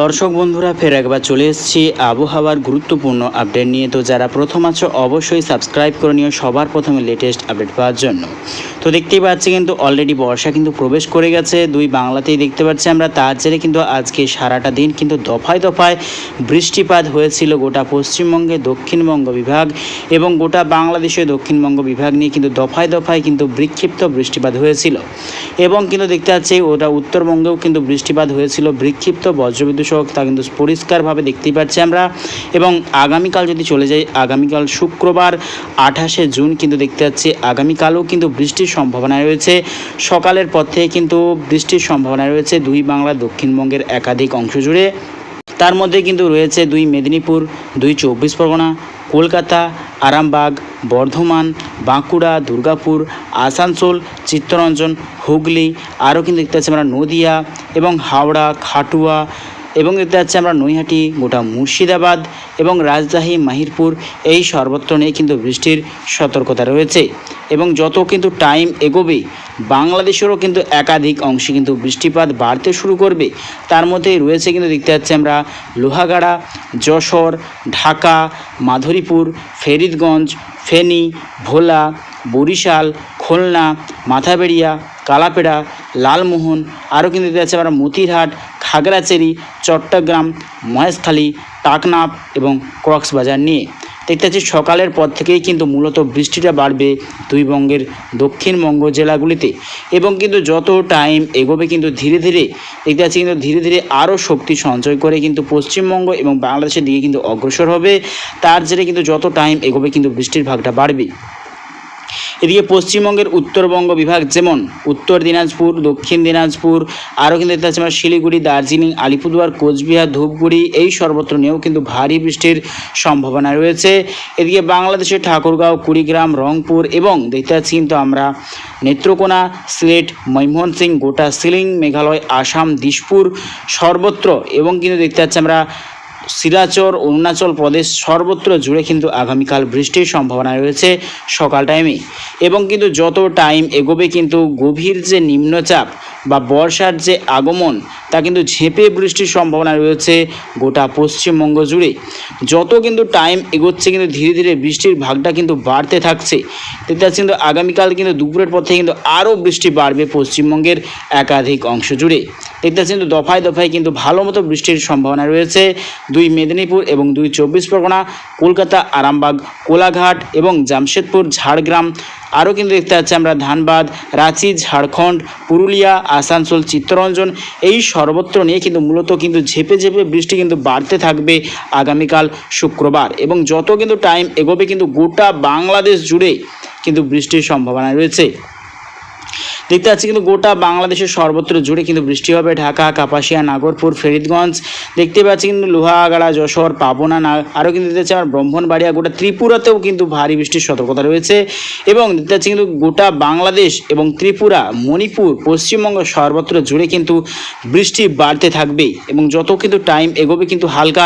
দর্শক বন্ধুরা ফের একবার চলে এসেছি আবহাওয়ার গুরুত্বপূর্ণ আপডেট নিয়ে। তো যারা প্রথম আছো অবশ্যই সাবস্ক্রাইব করে নিও সবার প্রথমে লেটেস্ট আপডেট পাওয়ার জন্য। তো দেখতেই পাচ্ছি কিন্তু অলরেডি বর্ষা কিন্তু প্রবেশ করে গেছে, দুই বাংলাতেই দেখতে পাচ্ছি আমরা। তার জেরে কিন্তু আজকে সারাটা দিন কিন্তু দফায় দফায় বৃষ্টিপাত হয়েছিল গোটা পশ্চিমবঙ্গে, দক্ষিণবঙ্গ বিভাগ এবং গোটা বাংলাদেশে দক্ষিণবঙ্গ বিভাগ নিয়ে কিন্তু দফায় দফায় কিন্তু বিক্ষিপ্ত বৃষ্টিপাত হয়েছিল। এবং কিন্তু দেখতে পাচ্ছি ওটা উত্তরবঙ্গেও কিন্তু বৃষ্টিপাত হয়েছিল, বিক্ষিপ্ত বজ্রবিদ্যুৎ সহ, তা কিন্তু পরিষ্কারভাবে দেখতেই পাচ্ছি আমরা। এবং আগামীকাল যদি চলে যাই, আগামীকাল শুক্রবার 28শে জুন কিন্তু দেখতে পাচ্ছি আগামীকালও কিন্তু বৃষ্টির সম্ভাবনা রয়েছে। সকালের পর থেকে কিন্তু বৃষ্টির সম্ভাবনা রয়েছে দুই বাংলা দক্ষিণবঙ্গের একাধিক অংশ জুড়ে। তার মধ্যে কিন্তু রয়েছে দুই মেদিনীপুর, দুই 24 পরগনা, কলকাতা, আরামবাগ, বর্ধমান, বাঁকুড়া, দুর্গাপুর, আসানসোল, চিত্তরঞ্জন, হুগলি, আরও কিন্তু দেখতে পাচ্ছি আমরা নদিয়া এবং হাওড়া, খাটুয়া এবং দেখতে পাচ্ছি আমরা নৈহাটি, গোটা মুর্শিদাবাদ এবং রাজশাহী, মাহিরপুর, এই সর্বত্র নিয়ে কিন্তু বৃষ্টির সতর্কতা রয়েছে। এবং যত কিন্তু টাইম এগোবে বাংলাদেশেরও কিন্তু একাধিক অংশে কিন্তু বৃষ্টিপাত বাড়তে শুরু করবে। তার মধ্যেই রয়েছে কিন্তু দেখতে পাচ্ছি আমরা লোহাগাড়া, যশোর, ঢাকা, মাধবীপুর, ফরিদগঞ্জ, ফেনী, ভোলা, বরিশাল, খুলনা, মাথাবেড়িয়া, কালাপেড়া, লালমোহন, আরও কিন্তু দেখতে পাচ্ছি আমরা মতিরহাট, খাগড়াছড়ি, চট্টগ্রাম, মহেশখালী, টাকনাফ এবং কক্সবাজার নিয়ে দেখতে পাচ্ছি সকালের পর থেকেই কিন্তু মূলত বৃষ্টিটা বাড়বে দুই বঙ্গের দক্ষিণবঙ্গ জেলাগুলিতে। এবং কিন্তু যত টাইম এগোবে কিন্তু ধীরে ধীরে দেখতে পাচ্ছি কিন্তু ধীরে ধীরে আরও শক্তি সঞ্চয় করে কিন্তু পশ্চিমবঙ্গ এবং বাংলাদেশের দিকে কিন্তু অগ্রসর হবে। তার জেরে কিন্তু যত টাইম এগোবে কিন্তু বৃষ্টির ভাগটা বাড়বে। এদিকে পশ্চিমবঙ্গের উত্তরবঙ্গ বিভাগ যেমন উত্তর দিনাজপুর, দক্ষিণ দিনাজপুর, আরও কিন্তু দেখতে পাচ্ছি আমরা শিলিগুড়ি, দার্জিলিং, আলিপুরদুয়ার, কোচবিহার, ধূপগুড়ি, এই সর্বত্র নিয়েও কিন্তু ভারী বৃষ্টির সম্ভাবনা রয়েছে। এদিকে বাংলাদেশের ঠাকুরগাঁও, কুড়িগ্রাম, রংপুর এবং দেখতে পাচ্ছি কিন্তু আমরা নেত্রকোনা, সিলেট, ময়মনসিং, গোটা শিলং, মেঘালয়, আসাম, দিশপুর সর্বত্র এবং কিন্তু দেখতে পাচ্ছি আমরা শিলাচর, অরুণাচল প্রদেশ সর্বত্র জুড়ে কিন্তু আগামীকাল বৃষ্টির সম্ভাবনা রয়েছে সকাল টাইমে। এবং কিন্তু যত টাইম এগোবে কিন্তু গভীর যে নিম্নচাপ বা বর্ষার যে আগমন তা কিন্তু ঝেঁপে বৃষ্টির সম্ভাবনা রয়েছে গোটা পশ্চিমবঙ্গ জুড়ে। যত কিন্তু টাইম এগোচ্ছে কিন্তু ধীরে ধীরে বৃষ্টির ভাগটা কিন্তু বাড়তে থাকছে। দেখতে পাচ্ছি কিন্তু আগামীকাল কিন্তু দুপুরের পর থেকে কিন্তু আরও বৃষ্টি বাড়বে পশ্চিমবঙ্গের একাধিক অংশ জুড়ে। দেখতে পাচ্ছি কিন্তু দফায় দফায় কিন্তু ভালো মতো বৃষ্টির সম্ভাবনা রয়েছে দুই মেদিনীপুর এবং দুই 24 পরগনা, কলকাতা, আরামবাগ, কোলাঘাট এবং জামশেদপুর, ঝাড়গ্রাম, আরও কিন্তু দেখতে পাচ্ছি আমরা ধানবাদ, রাঁচি, ঝাড়খণ্ড, পুরুলিয়া, আসানসোল, চিত্তরঞ্জন, এই সর্বত্র নিয়ে কিন্তু মূলত কিন্তু ঝেপে ঝেপে বৃষ্টি কিন্তু বাড়তে থাকবে আগামীকাল শুক্রবার। এবং যত কিন্তু টাইম এগোবে কিন্তু গোটা বাংলাদেশ জুড়ে কিন্তু বৃষ্টির সম্ভাবনা রয়েছে। দেখতে পাচ্ছি কিন্তু গোটা বাংলাদেশের সর্বত্র জুড়ে কিন্তু বৃষ্টি হবে। ঢাকা, কাপাসিয়া, নাগরপুর, ফরিদগঞ্জ, দেখতে পাচ্ছি কিন্তু লোহাগাড়া, যশোর, পাবনা, আরও কিন্তু দেখতে পাচ্ছি আমরা ব্রাহ্মণবাড়িয়া, গোটা ত্রিপুরাতেও কিন্তু ভারী বৃষ্টির সতর্কতা রয়েছে। এবং দেখতে পাচ্ছি কিন্তু গোটা বাংলাদেশ এবং ত্রিপুরা, মণিপুর, পশ্চিমবঙ্গ সর্বত্র জুড়ে কিন্তু বৃষ্টি বাড়তে থাকবে। এবং যত কিন্তু টাইম এগোবে কিন্তু হালকা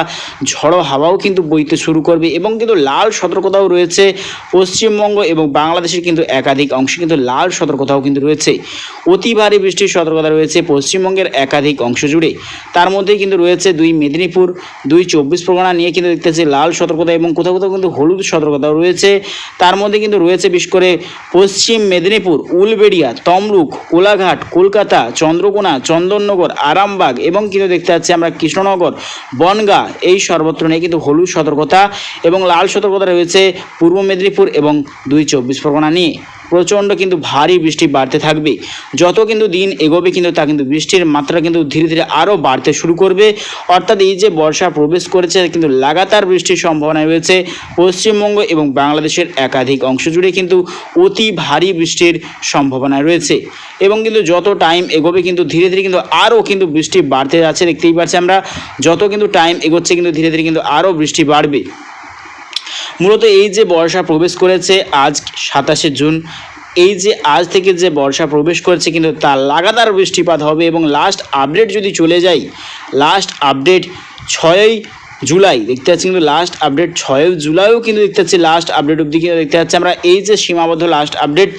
ঝড়ো হাওয়াও কিন্তু বইতে শুরু করবে। এবং কিন্তু লাল সতর্কতাও রয়েছে পশ্চিমবঙ্গ এবং বাংলাদেশের কিন্তু একাধিক অংশে কিন্তু লাল সতর্কতাও কিন্তু রয়েছে। অতি ভারী বৃষ্টির সতর্কতা রয়েছে পশ্চিমবঙ্গের একাধিক অংশ জুড়ে। তার মধ্যে কিন্তু রয়েছে দুই মেদিনীপুর, দুই 24 পরগনা নিয়ে কিন্তু দেখতে পাচ্ছি লাল সতর্কতা এবং কোথাও কোথাও কিন্তু হলুদ সতর্কতাও রয়েছে। তার মধ্যে কিন্তু রয়েছে বিশেষ করে পশ্চিম মেদিনীপুর, উলবেড়িয়া, তমলুক, কোলাঘাট, কলকাতা, চন্দ্রকোনা, চন্দননগর, আরামবাগ এবং কিন্তু দেখতে পাচ্ছি আমরা কৃষ্ণনগর, বনগাঁ, এই সর্বত্র নিয়ে কিন্তু হলুদ সতর্কতা এবং লাল সতর্কতা রয়েছে পূর্ব মেদিনীপুর এবং দুই 24 পরগনা নিয়ে। প্রচণ্ড কিন্তু ভারী বৃষ্টি বাড়তে থাকবে। যত কিন্তু দিন এগোবে কিন্তু তা কিন্তু বৃষ্টির মাত্রা কিন্তু ধীরে ধীরে আরও বাড়তে শুরু করবে। অর্থাৎ এই যে বর্ষা প্রবেশ করেছে কিন্তু লাগাতার বৃষ্টির সম্ভাবনা রয়েছে পশ্চিমবঙ্গ এবং বাংলাদেশের একাধিক অংশ জুড়ে কিন্তু অতি ভারী বৃষ্টির সম্ভাবনা রয়েছে। এবং কিন্তু যত টাইম এগোবে কিন্তু ধীরে ধীরে কিন্তু আরও কিন্তু বৃষ্টি বাড়তে যাচ্ছে। দেখতেই পাচ্ছি আমরা যত কিন্তু টাইম এগোচ্ছে কিন্তু ধীরে ধীরে কিন্তু আরও বৃষ্টি বাড়বে। মূলত এই যে বর্ষা প্রবেশ করেছে আজ 27শে জুন, এই যে আজ থেকে যে বর্ষা প্রবেশ করেছে কিন্তু তার লাগাতার বৃষ্টিপাত হবে। এবং লাস্ট আপডেট যদি চলে যাই, লাস্ট আপডেট 6ই জুলাই দেখতে পাচ্ছি কিন্তু লাস্ট আপডেট 6 জুলাইও কিন্তু দেখতে পাচ্ছি লাস্ট আপডেট অবধি কিন্তু দেখতে পাচ্ছি আমরা এই যে সীমাবদ্ধ লাস্ট আপডেট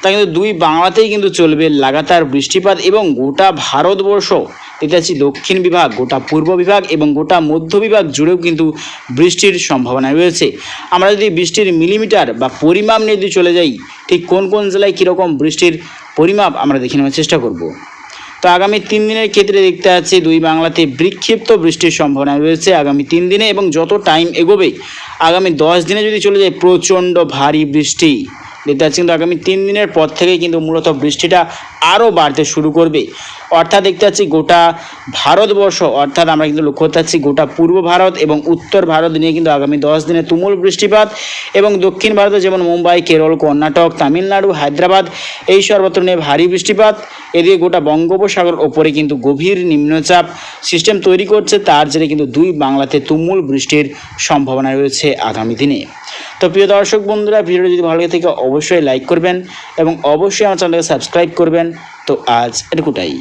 তা কিন্তু দুই বাংলাতেই কিন্তু চলবে লাগাতার বৃষ্টিপাত। এবং গোটা ভারতবর্ষ দেখতে পাচ্ছি দক্ষিণ বিভাগ, গোটা পূর্ব বিভাগ এবং গোটা মধ্য বিভাগ জুড়েও কিন্তু বৃষ্টির সম্ভাবনা রয়েছে। আমরা যদি বৃষ্টির মিলিমিটার বা পরিমাপ নিয়ে যদি চলে যাই, ঠিক কোন কোন জেলায় কীরকম বৃষ্টির পরিমাপ আমরা দেখে নেওয়ার চেষ্টা করব। তো আগামী 3 দিনের ক্ষেত্রে দেখতে পাচ্ছি দুই বাংলাতে বিক্ষিপ্ত বৃষ্টির সম্ভাবনা রয়েছে আগামী 3 দিনে, এবং যত টাইম এগোবে আগামী 10 দিনে যদি চলে যায় প্রচণ্ড ভারী বৃষ্টি দেখতে পাচ্ছি। কিন্তু আগামী 3 দিনের পর থেকেই কিন্তু মূলত বৃষ্টিটা আরও বাড়তে শুরু করবে। অর্থাৎ দেখতে পাচ্ছি গোটা ভারতবর্ষ, অর্থাৎ আমরা কিন্তু লক্ষ্য করতে পারছি গোটা পূর্ব ভারত এবং উত্তর ভারত নিয়ে কিন্তু আগামী 10 দিনে তুমুল বৃষ্টিপাত, এবং দক্ষিণ ভারতে যেমন মুম্বাই, কেরল, কর্ণাটক, তামিলনাড়ু, হায়দ্রাবাদ এই সর্বত্র নিয়ে ভারী বৃষ্টিপাত। এদিকে গোটা বঙ্গোপসাগর ওপরে কিন্তু গভীর নিম্নচাপ সিস্টেম তৈরি করছে, তার জেরে কিন্তু দুই বাংলাতে তুমুল বৃষ্টির সম্ভাবনা রয়েছে আগামী দিনে। তো প্রিয় দর্শক বন্ধুরা, ভিডিওটি যদি ভালো লাগে থাকে অবশ্যই লাইক করবেন এবং অবশ্যই আমার চ্যানেলকে সাবস্ক্রাইব করবেন। তো আজ এটুকুটাই।